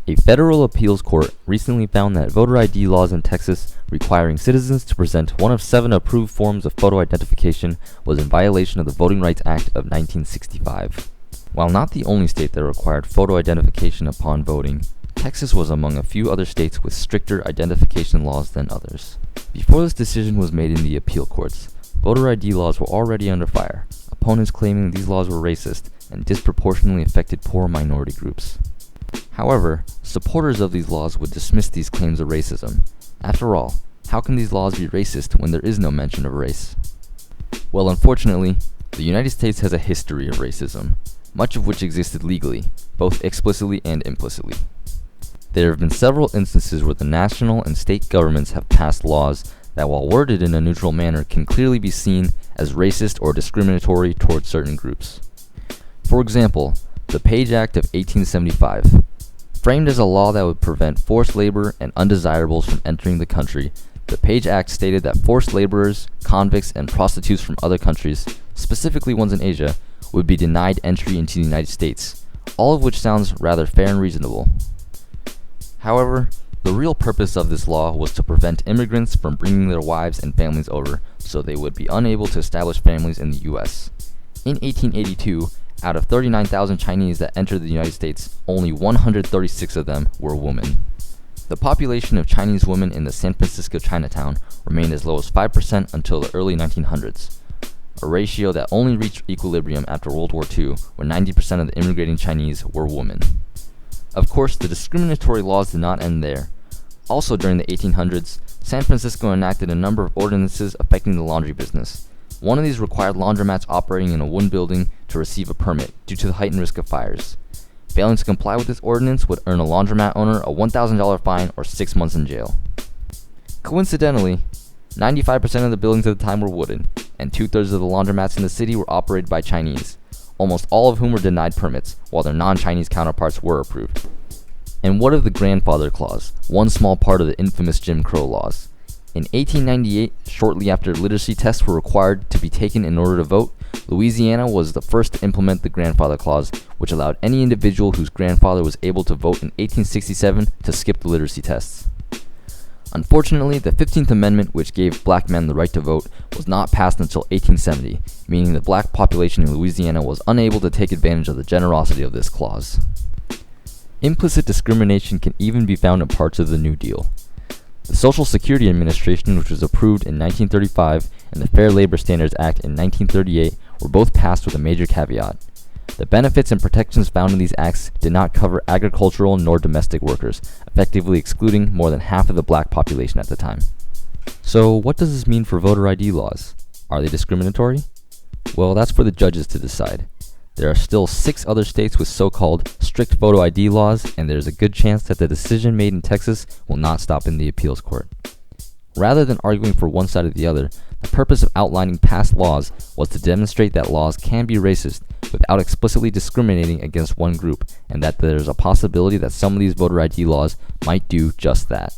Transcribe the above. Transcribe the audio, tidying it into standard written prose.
A federal appeals court recently found that voter ID laws in Texas requiring citizens to present one of 7 approved forms of photo identification was in violation of the Voting Rights Act of 1965. While not the only state that required photo identification upon voting, Texas was among a few other states with stricter identification laws than others. Before this decision was made in the appeal courts, voter ID laws were already under fire, opponents claiming these laws were racist and disproportionately affected poor minority groups. However, supporters of these laws would dismiss these claims of racism. After all, how can these laws be racist when there is no mention of race? Well, unfortunately, the United States has a history of racism, much of which existed legally, both explicitly and implicitly. There have been several instances where the national and state governments have passed laws that, while worded in a neutral manner, can clearly be seen as racist or discriminatory towards certain groups. For example, the Page Act of 1875. Framed as a law that would prevent forced labor and undesirables from entering the country, the Page Act stated that forced laborers, convicts, and prostitutes from other countries, specifically ones in Asia, would be denied entry into the United States, all of which sounds rather fair and reasonable. However, the real purpose of this law was to prevent immigrants from bringing their wives and families over, so they would be unable to establish families in the U.S. In 1882, out of 39,000 Chinese that entered the United States, only 136 of them were women. The population of Chinese women in the San Francisco Chinatown remained as low as 5% until the early 1900s, a ratio that only reached equilibrium after World War II, when 90% of the immigrating Chinese were women. Of course, the discriminatory laws did not end there. Also during the 1800s, San Francisco enacted a number of ordinances affecting the laundry business. One of these required laundromats operating in a wooden building to receive a permit due to the heightened risk of fires. Failing to comply with this ordinance would earn a laundromat owner a $1,000 fine or 6 months in jail. Coincidentally, 95% of the buildings at the time were wooden, and 2/3 of the laundromats in the city were operated by Chinese, almost all of whom were denied permits, while their non-Chinese counterparts were approved. And what of the grandfather clause, one small part of the infamous Jim Crow laws? In 1898, shortly after literacy tests were required to be taken in order to vote, Louisiana was the first to implement the grandfather clause, which allowed any individual whose grandfather was able to vote in 1867 to skip the literacy tests. Unfortunately, the 15th Amendment, which gave black men the right to vote, was not passed until 1870, meaning the black population in Louisiana was unable to take advantage of the generosity of this clause. Implicit discrimination can even be found in parts of the New Deal. The Social Security Administration, which was approved in 1935, and the Fair Labor Standards Act in 1938 were both passed with a major caveat. The benefits and protections found in these acts did not cover agricultural nor domestic workers, effectively excluding more than half of the black population at the time. So what does this mean for voter ID laws? Are they discriminatory? Well, that's for the judges to decide. There are still 6 other states with so-called strict photo ID laws, and there's a good chance that the decision made in Texas will not stop in the appeals court. Rather than arguing for one side or the other, the purpose of outlining past laws was to demonstrate that laws can be racist without explicitly discriminating against one group, and that there's a possibility that some of these voter ID laws might do just that.